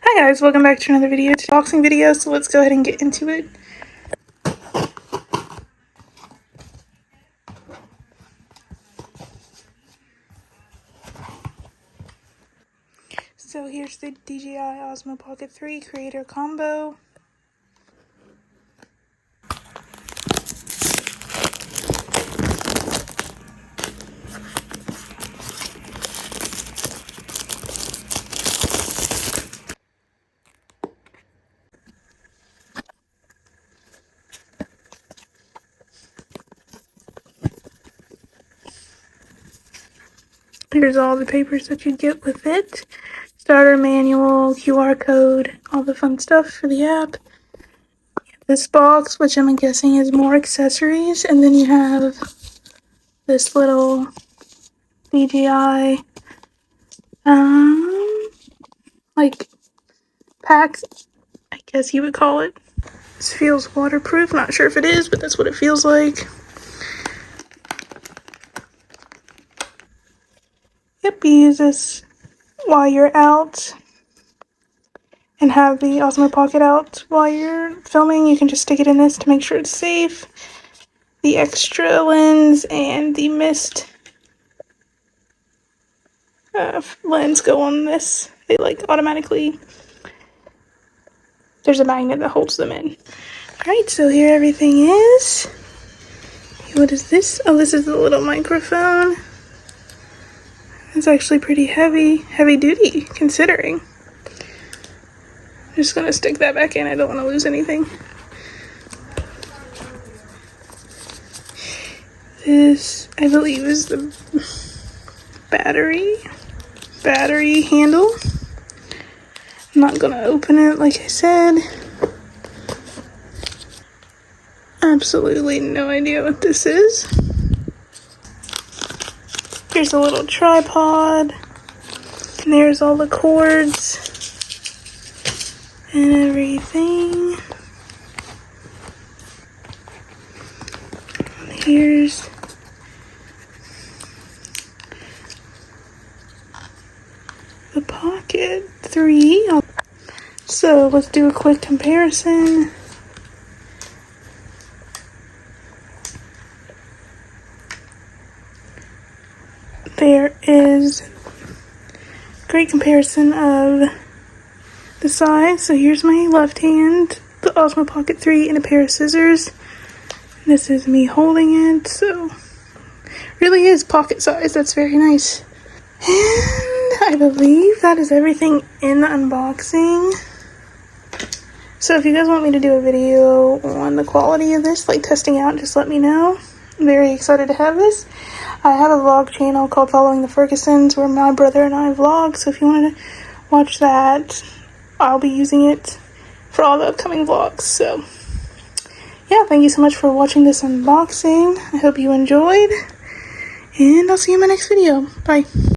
Hi guys, welcome back to another video. It's an unboxing video, so let's go ahead and get into it. So here's the DJI Osmo Pocket 3 Creator Combo. Here's all the papers that you get with it. Starter manual, QR code, all the fun stuff for the app. This box, which I'm guessing is more accessories, and then you have this little DJI, like pack, I guess you would call it. This feels waterproof, not sure if it is, but that's what it feels like. Yep, you use this while you're out and have the Osmo Pocket out while you're filming. You can just stick it in this to make sure it's safe. The extra lens and the mist lens go on this. They like automatically, there's a magnet that holds them in. Alright, so here everything is. What is this? Oh, this is the little microphone. It's actually pretty heavy duty considering. I'm just gonna stick that back in. I don't want to lose anything. This, I believe, is the battery handle. I'm not gonna open it like I said. Absolutely no idea what this is. Here's a little tripod. And there's all the cords and everything. And here's the Pocket 3. So let's do a quick comparison. There is a great comparison of the size. So here's my left hand, the Osmo Pocket 3, and a pair of scissors. This is me holding it, so really is pocket size. That's very nice. And I believe that is everything in the unboxing. So if you guys want me to do a video on the quality of this, like testing out, just let me know. I'm very excited to have this. I have a vlog channel called Following the Fergusons where my brother and I vlog, so if you want to watch that, I'll be using it for all the upcoming vlogs. So yeah, thank you so much for watching this unboxing. I hope you enjoyed, and I'll see you in my next video. Bye.